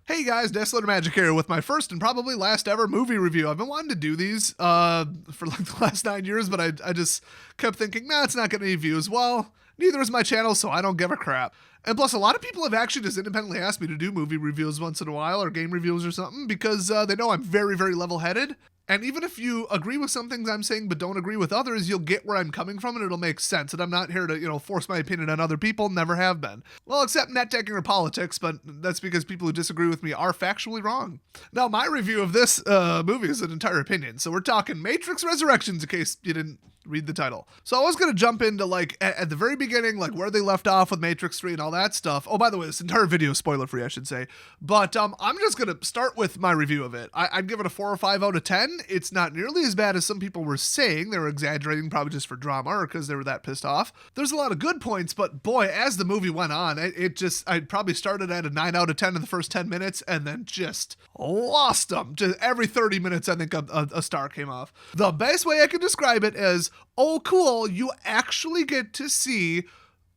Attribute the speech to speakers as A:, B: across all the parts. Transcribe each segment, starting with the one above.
A: Hey guys, Desolate Magic here with my first and probably last ever movie review. I've been wanting to do these for like the last 9 years, but I just kept thinking, nah, it's not getting any views. Well, neither is my channel, so I don't give a crap. And plus, a lot of people have actually just independently asked me to do movie reviews once in a while or game reviews or something because they know I'm very, very level headed. And even if you agree with some things I'm saying but don't agree with others, you'll get where I'm coming from and it'll make sense. And I'm not here to, force my opinion on other people, never have been. Well, except net taking or politics, but that's because people who disagree with me are factually wrong. Now, my review of this movie is an entire opinion. So we're talking Matrix Resurrections, in case you didn't read the title. So I was going to jump into like at the very beginning, like where they left off with Matrix 3 and all that stuff. Oh, by the way, this entire video is spoiler free, I should say. But I'm just going to start with my review of it. I'd give it a 4 or 5 out of 10. It's not nearly as bad as some people were saying. They were exaggerating probably just for drama or because they were that pissed off. There's a lot of good points, but boy, as the movie went on, I'd probably started at a 9 out of 10 in the first 10 minutes and then just lost them. Just every 30 minutes, I think a star came off. The best way I can describe it is, oh, cool, you actually get to see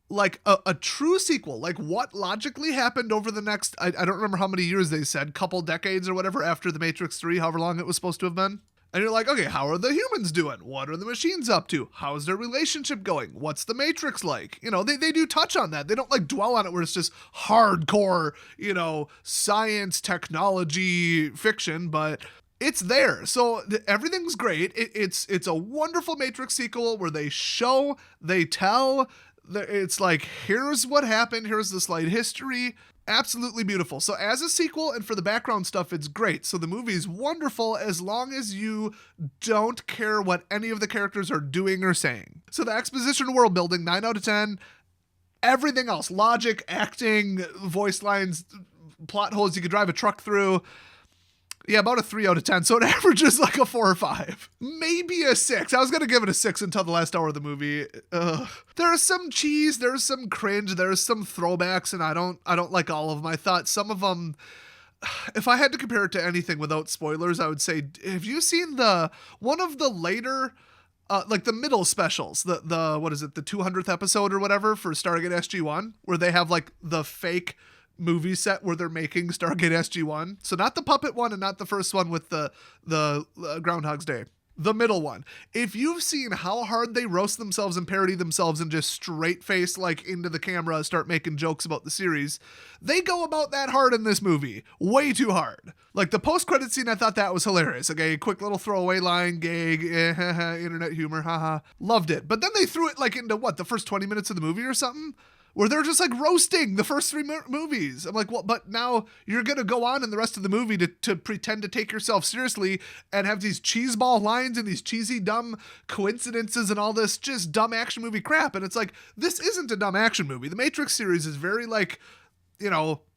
A: like a true sequel, like what logically happened over the next, I don't remember how many years they said, couple decades or whatever after the Matrix 3, however long it was supposed to have been. And you're like, okay, how are the humans doing? What are the machines up to? How's their relationship going? What's the Matrix like? They do touch on that. They don't like dwell on it where it's just hardcore, science, technology, fiction, but it's there. So everything's great. It's a wonderful Matrix sequel where they show, they tell. It's like, here's what happened. Here's the slight history. Absolutely beautiful. So as a sequel and for the background stuff, it's great. So the movie's wonderful as long as you don't care what any of the characters are doing or saying. So the exposition world building, 9 out of 10. Everything else, logic, acting, voice lines, plot holes you could drive a truck through. Yeah, about a 3 out of 10. So it averages like a 4 or 5. Maybe a 6. I was going to give it a 6 until the last hour of the movie. There is some cheese, there's some cringe, there's some throwbacks, and I don't like all of them. I thought some of them, if I had to compare it to anything without spoilers, I would say, have you seen one of the later, like the middle specials, the what is it, the 200th episode or whatever for Stargate SG-1, where they have like the fake movie set where they're making Stargate SG-1. So not the puppet one and not the first one with the Groundhog's Day. The middle one. If you've seen how hard they roast themselves and parody themselves and just straight face like into the camera start making jokes about the series, they go about that hard in this movie. Way too hard. Like the post-credit scene, I thought that was hilarious. Okay, quick little throwaway line, gag, internet humor, haha. Loved it. But then they threw it like into the first 20 minutes of the movie or something? Where they're just like roasting the first 3 movies. I'm like, well, but now you're going to go on in the rest of the movie to pretend to take yourself seriously and have these cheeseball lines and these cheesy, dumb coincidences and all this just dumb action movie crap. And it's like, this isn't a dumb action movie. The Matrix series is very like,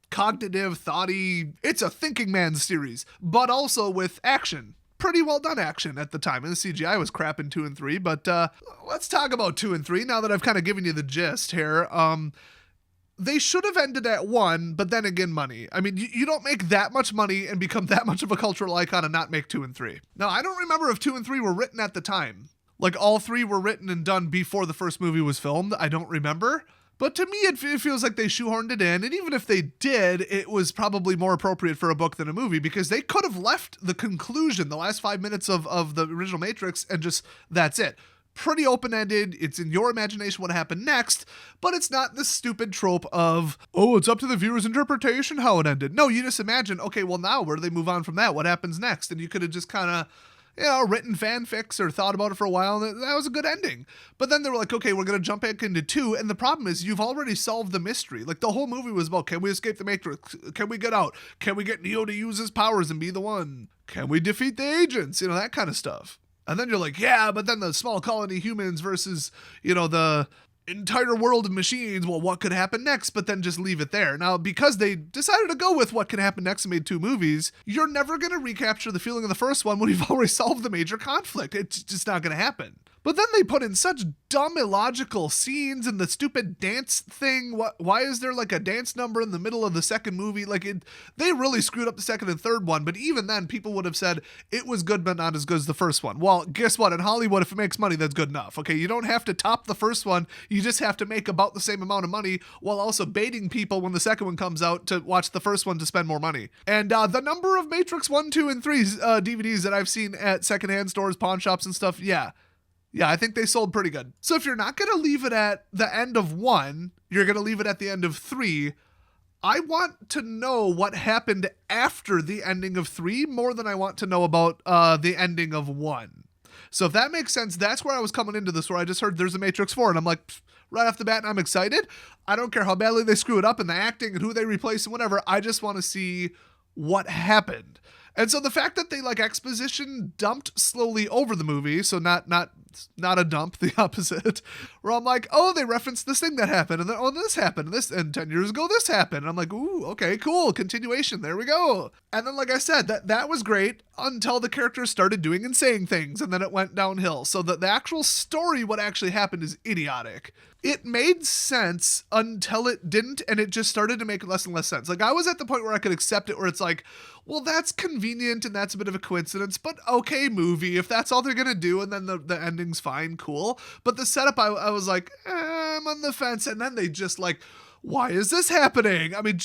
A: cognitive, thoughty. It's a thinking man's series, but also with action. Pretty well done action at the time, and the CGI was crap in 2 and 3, but let's talk about 2 and 3 now that I've kind of given you the gist here. They should have ended at 1, but then again, money. I mean, you don't make that much money and become that much of a cultural icon and not make 2 and 3. Now, I don't remember if 2 and 3 were written at the time. Like, all 3 were written and done before the first movie was filmed. I don't remember. But to me, it feels like they shoehorned it in. And even if they did, it was probably more appropriate for a book than a movie because they could have left the conclusion, the last 5 minutes of the original Matrix, and just, that's it. Pretty open-ended. It's in your imagination what happened next, but it's not the stupid trope of, oh, it's up to the viewer's interpretation how it ended. No, you just imagine, okay, well now where do they move on from that? What happens next? And you could have just kind of, written fanfics or thought about it for a while, and that was a good ending. But then they were like, okay, we're going to jump back into 2, and the problem is you've already solved the mystery. Like, the whole movie was about, can we escape the Matrix? Can we get out? Can we get Neo to use his powers and be the one? Can we defeat the agents? That kind of stuff. And then you're like, yeah, but then the small colony humans versus, the entire world of machines. Well, what could happen next? But then just leave it there. Now, because they decided to go with what could happen next and made 2 movies, you're never going to recapture the feeling of the first one when you've already solved the major conflict. It's just not going to happen. But then they put in such dumb, illogical scenes and the stupid dance thing. Why is there like a dance number in the middle of the second movie? They really screwed up the second and third one. But even then, people would have said it was good, but not as good as the first one. Well, guess what? In Hollywood, if it makes money, that's good enough. Okay, you don't have to top the first one. You just have to make about the same amount of money while also baiting people when the second one comes out to watch the first one to spend more money. And the number of Matrix 1, 2, and 3 DVDs that I've seen at secondhand stores, pawn shops, and stuff, yeah, I think they sold pretty good. So if you're not going to leave it at the end of 1, you're going to leave it at the end of 3. I want to know what happened after the ending of 3 more than I want to know about the ending of 1. So if that makes sense, that's where I was coming into this, where I just heard there's a Matrix 4, and I'm like, right off the bat, I'm excited. I don't care how badly they screw it up in the acting and who they replace and whatever. I just want to see what happened. And so the fact that they exposition dumped slowly over the movie, so not a dump, the opposite, where I'm like, oh, they referenced this thing that happened, and then, oh, this happened, and 10 years ago this happened. And I'm like, ooh, okay, cool, continuation, there we go. And then, like I said, that was great until the characters started doing and saying things, and then it went downhill. So the actual story, what actually happened, is idiotic. It made sense until it didn't, and it just started to make less and less sense. I was at the point where I could accept it, where it's like, well, that's convenient and that's a bit of a coincidence, but okay, movie, if that's all they're going to do, and then the ending's fine, cool. But the setup, I was like, I'm on the fence, and then they just why is this happening? I mean,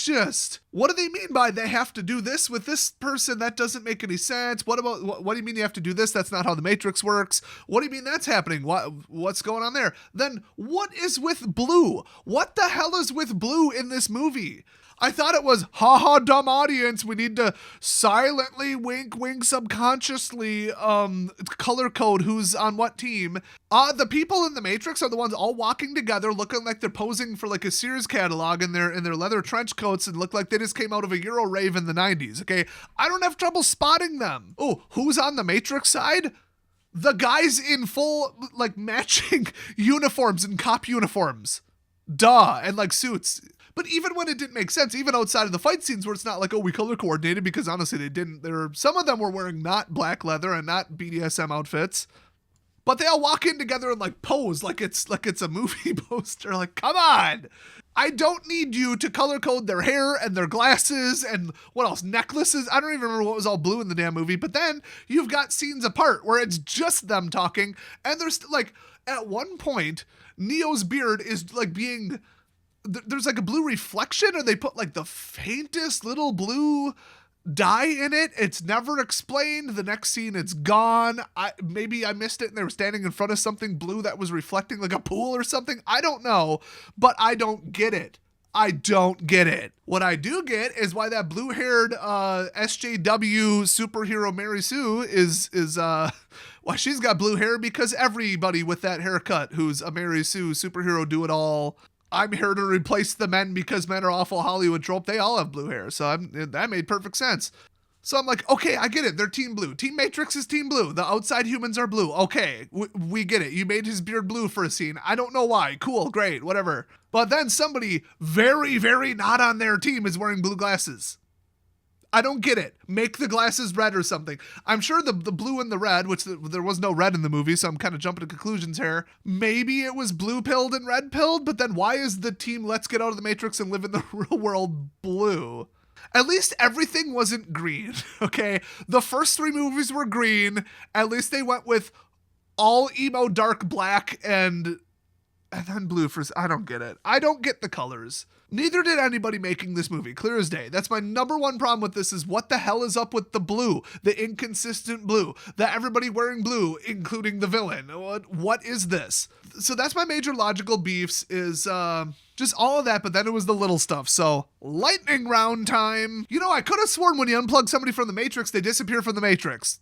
A: what do they mean by they have to do this with this person? That doesn't make any sense. What do you mean you have to do this? That's not how the Matrix works. What do you mean that's happening? What's going on there? Then what is with Blue? What the hell is with Blue in this movie? I thought it was, haha, dumb audience, we need to silently wink subconsciously color code who's on what team. The people in the Matrix are the ones all walking together looking like they're posing for a Sears catalog in their leather trench coats and look like they just came out of a Euro rave in the 90s, okay? I don't have trouble spotting them. Oh, who's on the Matrix side? The guys in full, matching uniforms and cop uniforms. Duh, and suits. But even when it didn't make sense, even outside of the fight scenes where it's not we color coordinated, because honestly they didn't. Some of them were wearing not black leather and not BDSM outfits, but they all walk in together and pose like it's a movie poster. Come on! I don't need you to color code their hair and their glasses and what else, necklaces. I don't even remember what was all blue in the damn movie. But then you've got scenes apart where it's just them talking, and there's at one point Neo's beard is being. There's a blue reflection, or they put the faintest little blue dye in it. It's never explained. The next scene, it's gone. Maybe I missed it and they were standing in front of something blue that was reflecting like a pool or something. I don't know, but I don't get it. I don't get it. What I do get is why that blue-haired SJW superhero Mary Sue is why she's got blue hair, because everybody with that haircut who's a Mary Sue superhero do-it-all, I'm here to replace the men because men are awful Hollywood trope, they all have blue hair. So that made perfect sense. So I'm like, okay, I get it. They're Team Blue. Team Matrix is Team Blue. The outside humans are blue. Okay, we get it. You made his beard blue for a scene. I don't know why. Cool, great, whatever. But then somebody very, very not on their team is wearing blue glasses. I don't get it. Make the glasses red or something. I'm sure the blue and the red, which there was no red in the movie, so I'm kind of jumping to conclusions here. Maybe it was blue-pilled and red-pilled, but then why is the team Let's Get Out of the Matrix and Live in the Real World blue? At least everything wasn't green, okay? The first 3 movies were green. At least they went with all emo dark black and then blue for... I don't get it. I don't get the colors. Neither did anybody making this movie, clear as day. That's my number one problem with this, is what the hell is up with the blue? The inconsistent blue. The everybody wearing blue, including the villain. What is this? So that's my major logical beefs, is just all of that, but then it was the little stuff. So, lightning round time. You know, I could have sworn when you unplug somebody from the Matrix, they disappear from the Matrix.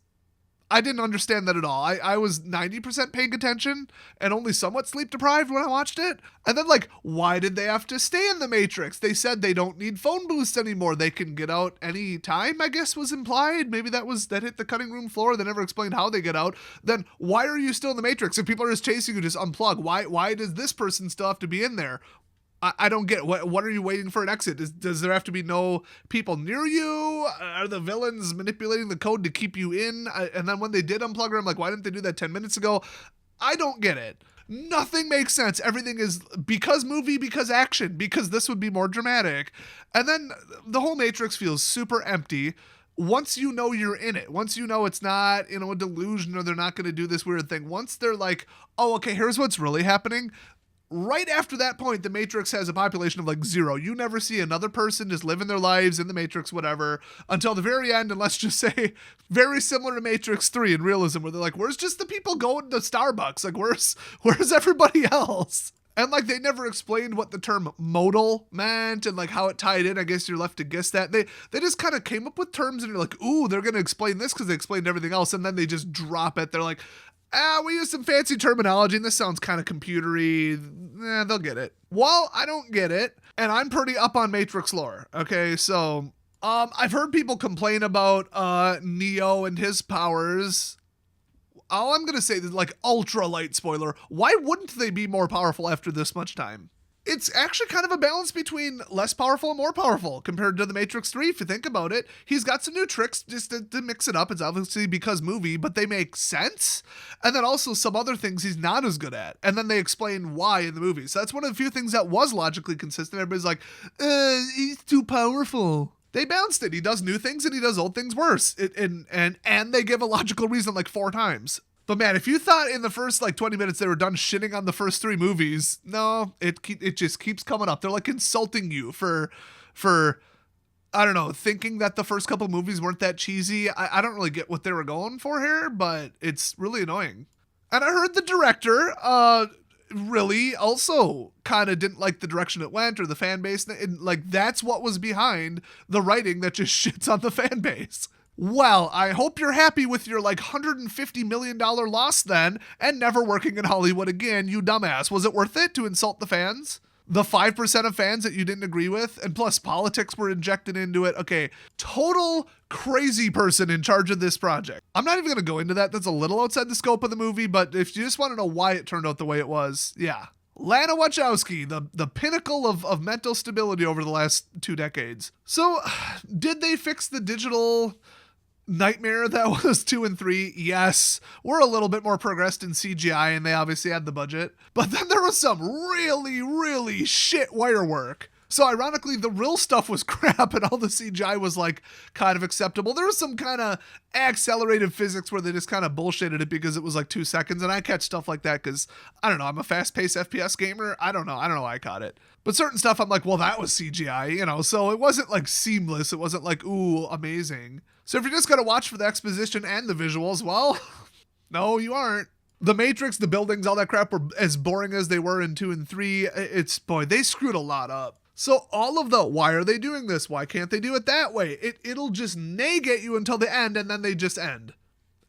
A: I didn't understand that at all. I was 90% paying attention and only somewhat sleep deprived when I watched it. And then, why did they have to stay in the Matrix? They said they don't need phone booths anymore. They can get out any time, I guess was implied. Maybe that hit the cutting room floor. They never explained how they get out. Then why are you still in the Matrix? If people are just chasing you, just unplug. Why does this person still have to be in there? I don't get it. What are you waiting for an exit? Does there have to be no people near you? Are the villains manipulating the code to keep you in? And then when they did unplug her, I'm like, why didn't they do that 10 minutes ago? I don't get it. Nothing makes sense. Everything is because movie, because action, because this would be more dramatic. And then the whole Matrix feels super empty. Once you know you're in it, once you know it's not, a delusion or they're not going to do this weird thing, once they're like, oh, okay, here's what's really happening. Right after that point, the Matrix has a population of like 0. You never see another person just living their lives in the Matrix, whatever, until the very end. And let's just say very similar to Matrix 3 in realism, where they're like, where's just the people going to Starbucks? Like, where's everybody else? And like they never explained what the term modal meant and like how it tied in. I guess you're left to guess that. They just kind of came up with terms and you're like, ooh, they're going to explain this because they explained everything else. And then they just drop it. They're like, we use some fancy terminology and this sounds kind of computery. They'll get it. Well, I don't get it. And I'm pretty up on Matrix lore. Okay, so I've heard people complain about Neo and his powers. All I'm going to say is like ultra light spoiler. Why wouldn't they be more powerful after this much time? It's actually kind of a balance between less powerful and more powerful compared to the Matrix 3. If you think about it, he's got some new tricks just to mix it up. It's obviously because movie, but they make sense. And then also some other things he's not as good at. And then they explain why in the movie. So that's one of the few things that was logically consistent. Everybody's like, he's too powerful. They bounced it. He does new things and he does old things worse. And they give a logical reason like 4 times. But man, if you thought in the first like 20 minutes they were done shitting on the first 3 movies, no, it just keeps coming up. They're like insulting you for I don't know, thinking that the first couple movies weren't that cheesy. I don't really get what they were going for here, but it's really annoying. And I heard the director really also kind of didn't like the direction it went or the fan base. And like that's what was behind the writing that just shits on the fan base. Well, I hope you're happy with your like $150 million loss then and never working in Hollywood again, you dumbass. Was it worth it to insult the fans? The 5% of fans that you didn't agree with? And plus politics were injected into it. Okay, total crazy person in charge of this project. I'm not even going to go into that. That's a little outside the scope of the movie, but if you just want to know why it turned out the way it was, yeah. Lana Wachowski, the pinnacle of mental stability over the last 2 decades. So, did they fix the digital nightmare that was 2 and 3? Yes. We're a little bit more progressed in CGI and they obviously had the budget. But then there was some really, really shit wire work. So ironically, the real stuff was crap and all the CGI was like kind of acceptable. There was some kind of accelerated physics where they just kind of bullshitted it because it was like 2 seconds. And I catch stuff like that because, I don't know, I'm a fast-paced FPS gamer. I don't know why I caught it. But certain stuff I'm like, well, that was CGI, so it wasn't like seamless. It wasn't like, ooh, amazing. So if you're just going to watch for the exposition and the visuals, well, no, you aren't. The Matrix, the buildings, all that crap were as boring as they were in 2 and 3. They screwed a lot up. So all of why are they doing this? Why can't they do it that way? It'll just nag at you until the end and then they just end.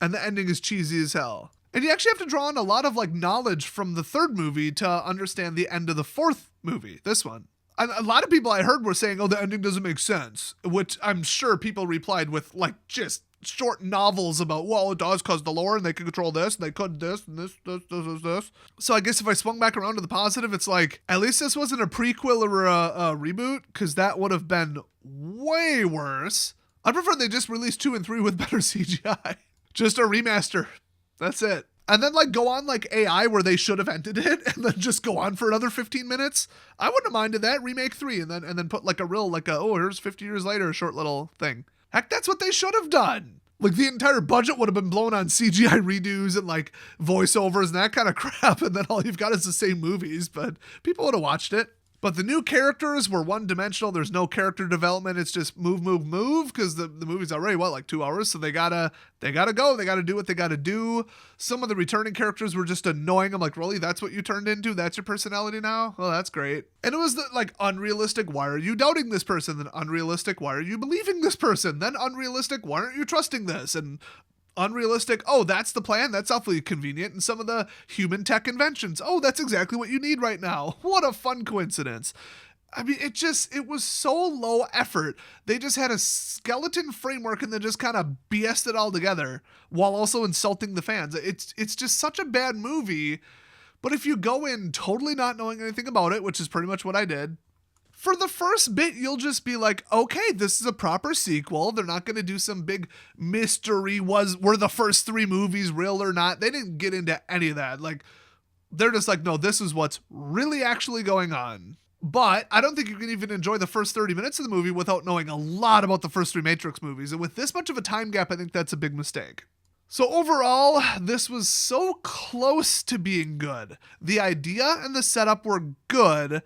A: And the ending is cheesy as hell. And you actually have to draw on a lot of like knowledge from the 3rd movie to understand the end of the 4th movie, this one. And a lot of people I heard were saying, oh, the ending doesn't make sense, which I'm sure people replied with like just short novels about, well, it does because the lore and they can control this and they could this and this. So I guess if I swung back around to the positive, it's like, at least this wasn't a prequel or a reboot because that would have been way worse. I prefer they just released 2 and 3 with better CGI. Just a remaster. That's it. And then like go on like AI where they should have ended it and then just go on for another 15 minutes. I wouldn't have minded that. Remake 3 and then put like a real here's 50 years later, a short little thing. Heck, that's what they should have done. Like the entire budget would have been blown on CGI redos and like voiceovers and that kind of crap. And then all you've got is the same movies, but people would have watched it. But the new characters were one-dimensional. There's no character development. It's just move, because the movie's already, like 2 hours? So they gotta go. They gotta do what they gotta do. Some of the returning characters were just annoying. I'm like, really? That's what you turned into? That's your personality now? Well, that's great. And it was unrealistic. Why are you doubting this person? Then unrealistic. Why are you believing this person? Then unrealistic. Why aren't you trusting this? And unrealistic. Oh, that's the plan. That's awfully convenient. And some of the human tech inventions. Oh, that's exactly what you need right now. What a fun coincidence. I mean, it was so low effort. They just had a skeleton framework and then just kind of BS'd it all together while also insulting the fans. It's just such a bad movie. But if you go in totally not knowing anything about it, which is pretty much what I did, For the first bit, you'll just be like, okay, this is a proper sequel. They're not going to do some big mystery. Were the first 3 movies real or not? They didn't get into any of that. Like, they're just like, no, this is what's really actually going on. But I don't think you can even enjoy the first 30 minutes of the movie without knowing a lot about the first 3 Matrix movies. And with this much of a time gap, I think that's a big mistake. So overall, this was so close to being good. The idea and the setup were good.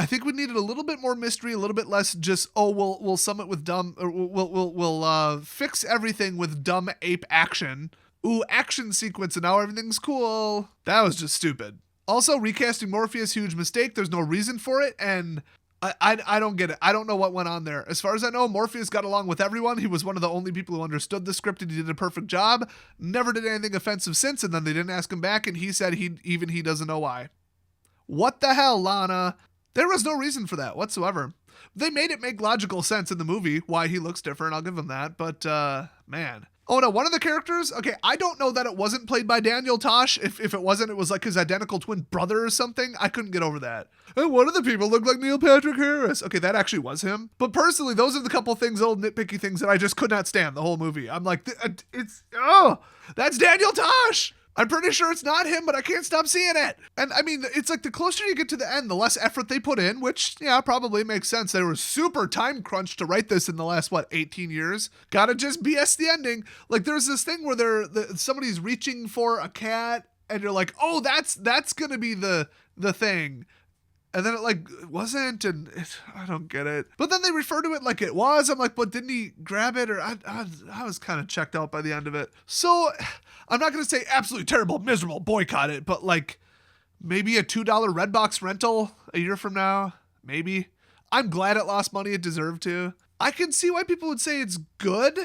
A: I think we needed a little bit more mystery, a little bit less just, oh, we'll sum it with dumb, or we'll fix everything with dumb ape action. Ooh, action sequence and now everything's cool. That was just stupid. Also, recasting Morpheus, huge mistake. There's no reason for it, and I don't get it. I don't know what went on there. As far as I know, Morpheus got along with everyone. He was one of the only people who understood the script, and he did a perfect job. Never did anything offensive since, and then they didn't ask him back, and he said he doesn't know why. What the hell, Lana? There was no reason for that whatsoever. They made it make logical sense in the movie why he looks different. I'll give him that. But, man. Oh, no, one of the characters, okay, I don't know that it wasn't played by Daniel Tosh. If it wasn't, it was like his identical twin brother or something. I couldn't get over that. And one of the people looked like Neil Patrick Harris. Okay, that actually was him. But personally, those are the couple things, little nitpicky things that I just could not stand the whole movie. I'm like, that's Daniel Tosh. I'm pretty sure it's not him, but I can't stop seeing it. And I mean, it's like the closer you get to the end, the less effort they put in, which, yeah, probably makes sense. They were super time crunched to write this in the last, 18 years? Gotta just BS the ending. Like, there's this thing where somebody's reaching for a cat, and you're like, oh, that's gonna be the thing. And then it wasn't, and I don't get it. But then they refer to it like it was. I'm like, but didn't he grab it? Or I was kind of checked out by the end of it. So I'm not going to say absolutely terrible, miserable, boycott it, but maybe a $2 Redbox rental a year from now. Maybe. I'm glad it lost money. It deserved to. I can see why people would say it's good.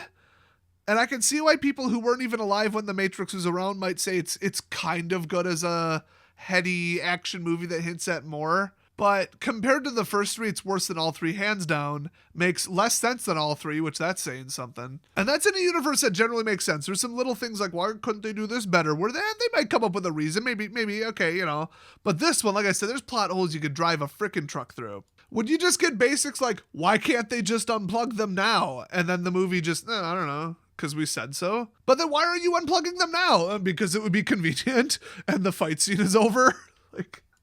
A: And I can see why people who weren't even alive when The Matrix was around might say it's kind of good as a heady action movie that hints at more. But compared to the first 3, it's worse than all 3 hands down. Makes less sense than all 3, which that's saying something. And that's in a universe that generally makes sense. There's some little things like, why couldn't they do this better? Where they might come up with a reason. Maybe, okay, But this one, like I said, there's plot holes you could drive a frickin' truck through. Would you just get basics like, why can't they just unplug them now? And then the movie just, I don't know, because we said so. But then why are you unplugging them now? Because it would be convenient and the fight scene is over.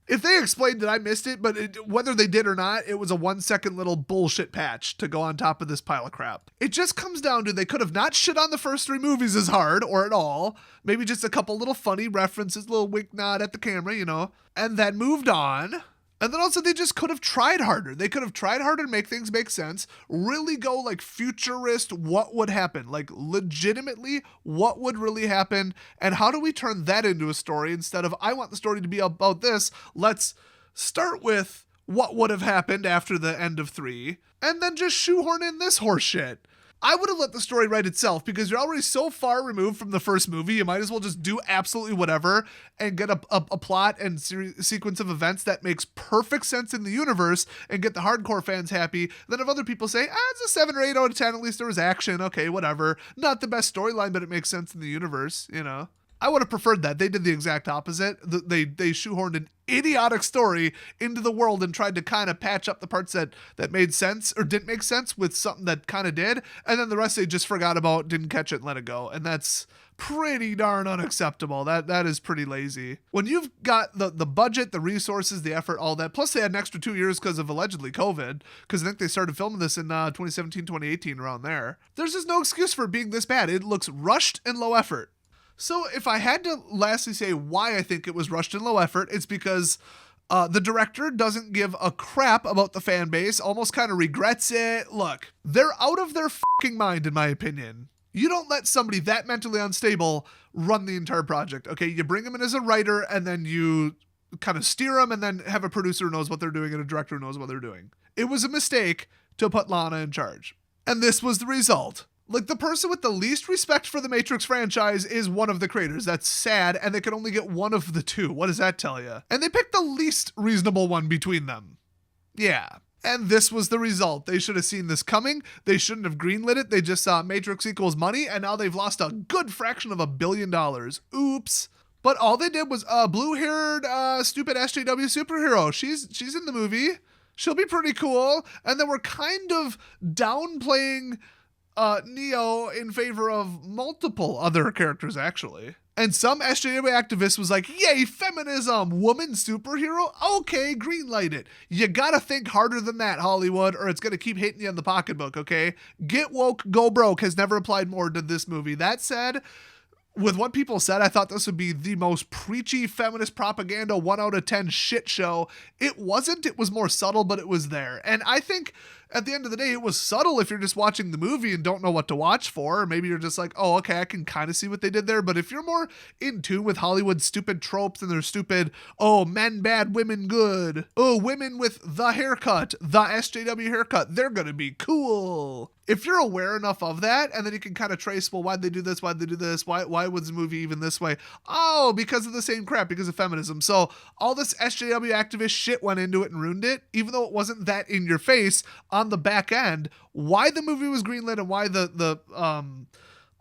A: If they explained it, I missed it, but whether they did or not, it was a 1-second little bullshit patch to go on top of this pile of crap. It just comes down to they could have not shit on the first 3 movies as hard or at all. Maybe just a couple little funny references, little wink nod at the camera, and then moved on. And then also they just could have tried harder. They could have tried harder to make things make sense, really go futurist, what would happen? Legitimately, what would really happen? And how do we turn that into a story instead of, I want the story to be about this. Let's start with what would have happened after the end of 3, and then just shoehorn in this horse shit. I would have let the story write itself because you're already so far removed from the first movie. You might as well just do absolutely whatever and get a plot and sequence of events that makes perfect sense in the universe and get the hardcore fans happy. Then if other people say, it's a 7 or 8 out of 10, at least there was action. Okay, whatever. Not the best storyline, but it makes sense in the universe, I would have preferred that. They did the exact opposite. They shoehorned an idiotic story into the world and tried to kind of patch up the parts that made sense or didn't make sense with something that kind of did. And then the rest they just forgot about, didn't catch it and let it go. And that's pretty darn unacceptable. That is pretty lazy. When you've got the budget, the resources, the effort, all that, plus they had an extra 2 years because of allegedly COVID, because I think they started filming this in 2017, 2018, around there. There's just no excuse for it being this bad. It looks rushed and low effort. So if I had to lastly say why I think it was rushed and low effort, it's because the director doesn't give a crap about the fan base, almost kind of regrets it. Look, they're out of their fucking mind, in my opinion. You don't let somebody that mentally unstable run the entire project, okay? You bring them in as a writer, and then you kind of steer them, and then have a producer who knows what they're doing and a director who knows what they're doing. It was a mistake to put Lana in charge. And this was the result. The person with the least respect for the Matrix franchise is one of the creators. That's sad, and they could only get one of the 2. What does that tell you? And they picked the least reasonable one between them. Yeah. And this was the result. They should have seen this coming. They shouldn't have greenlit it. They just saw Matrix equals money, and now they've lost a good fraction of $1 billion. Oops. But all they did was blue-haired, stupid SJW superhero. She's in the movie. She'll be pretty cool. And then we're kind of downplaying Neo in favor of multiple other characters, actually. And some SJW activist was like, yay, feminism, woman superhero? Okay, greenlight it. You gotta think harder than that, Hollywood, or it's gonna keep hitting you in the pocketbook, okay? Get woke, go broke has never applied more to this movie. That said, with what people said, I thought this would be the most preachy feminist propaganda 1 out of 10 shit show. It wasn't. It was more subtle, but it was there. And I think at the end of the day, it was subtle if you're just watching the movie and don't know what to watch for. Or maybe you're just like, oh, okay, I can kind of see what they did there. But if you're more in tune with Hollywood's stupid tropes and their stupid, oh, men bad, women good. Oh, women with the haircut, the SJW haircut, they're going to be cool. If you're aware enough of that, and then you can kind of trace, well, why'd they do this? Why'd they do this? Why was the movie even this way? Oh, because of the same crap, because of feminism. So all this SJW activist shit went into it and ruined it, even though it wasn't that in your face on the back end. Why the movie was greenlit and why the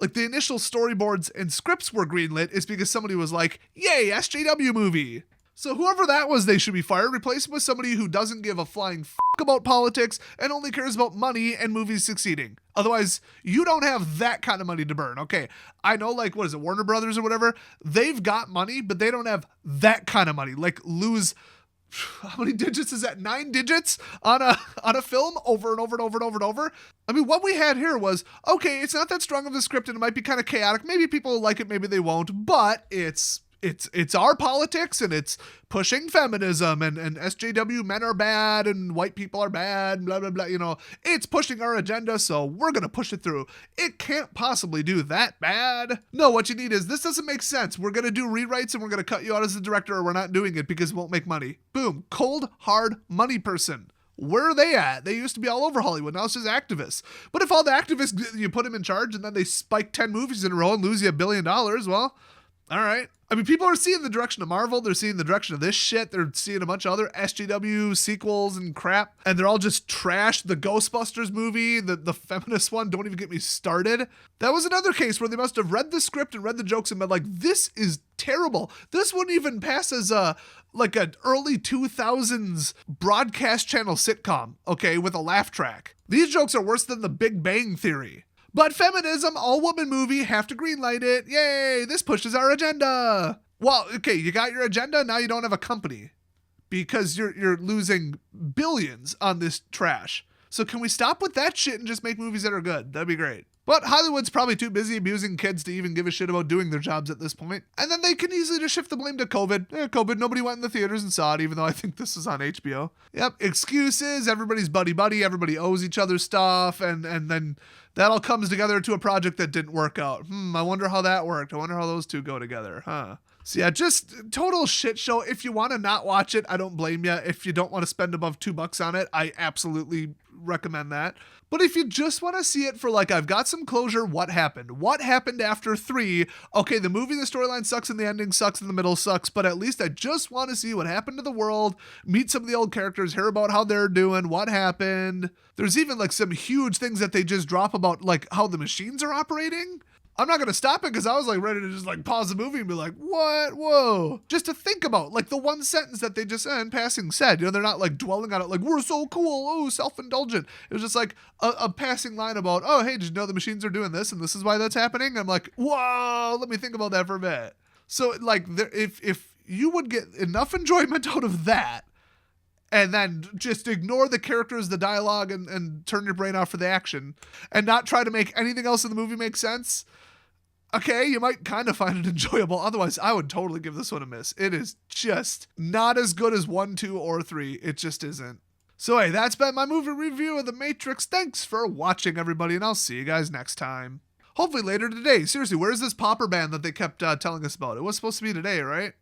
A: initial storyboards and scripts were greenlit is because somebody was like, yay, SJW movie. So whoever that was, they should be fired. Replace him with somebody who doesn't give a flying about politics and only cares about money and movies succeeding. Otherwise, you don't have that kind of money to burn. Okay, I know, like, what is it, Warner Brothers or whatever? They've got money, but they don't have that kind of money. Like, lose, how many digits is that? 9 digits on a film over and over and over and over and over. I mean, what we had here was, okay, it's not that strong of a script and it might be kind of chaotic. Maybe people will like it, maybe they won't, but it's our politics and it's pushing feminism and SJW men are bad and white people are bad, blah, blah, blah. You know, it's pushing our agenda, so we're going to push it through. It can't possibly do that bad. No, what you need is, this doesn't make sense. We're going to do rewrites and we're going to cut you out as the director or we're not doing it because it won't make money. Boom. Cold, hard money person. Where are they at? They used to be all over Hollywood. Now it's just activists. But if all the activists, you put them in charge and then they spike 10 movies in a row and lose you $1 billion, well, all right. I mean, people are seeing the direction of Marvel. They're seeing the direction of this shit. They're seeing a bunch of other SJW sequels and crap. And they're all just trash. The Ghostbusters movie, the feminist one, don't even get me started. That was another case where they must have read the script and read the jokes and been like, this is terrible. This wouldn't even pass as an early 2000s broadcast channel sitcom, okay, with a laugh track. These jokes are worse than The Big Bang Theory. But feminism, all-woman movie, have to greenlight it. Yay, this pushes our agenda. Well, okay, you got your agenda, now you don't have a company. Because you're losing billions on this trash. So can we stop with that shit and just make movies that are good? That'd be great. But Hollywood's probably too busy abusing kids to even give a shit about doing their jobs at this point. And then they can easily just shift the blame to COVID. COVID, nobody went in the theaters and saw it, even though I think this is on HBO. Yep, excuses, everybody's buddy-buddy, everybody owes each other stuff, and then that all comes together to a project that didn't work out. I wonder how that worked. I wonder how those two go together, huh? So yeah, just total shit show. If you want to not watch it, I don't blame you. If you don't want to spend above $2 on it, I absolutely recommend that. But if you just want to see it for like, I've got some closure, what happened? What happened after 3? Okay, the movie, the storyline sucks and the ending sucks and the middle sucks, but at least I just want to see what happened to the world, meet some of the old characters, hear about how they're doing, what happened. There's even like some huge things that they just drop about like how the machines are operating. I'm not going to stop it because I was like ready to just like pause the movie and be like, what? Whoa. Just to think about like the one sentence that they just in passing said, you know, they're not like dwelling on it like, we're so cool. Oh, self-indulgent. It was just like a passing line about, oh, hey, did you know the machines are doing this and this is why that's happening? I'm like, whoa, let me think about that for a bit. So like if you would get enough enjoyment out of that, and then just ignore the characters, the dialogue, and turn your brain off for the action, and not try to make anything else in the movie make sense, okay, you might kind of find it enjoyable. Otherwise, I would totally give this one a miss. It is just not as good as 1, 2, or 3. It just isn't. So hey, that's been my movie review of The Matrix. Thanks for watching, everybody, and I'll see you guys next time. Hopefully later today. Seriously, where's this popper band that they kept telling us about? It was supposed to be today, right?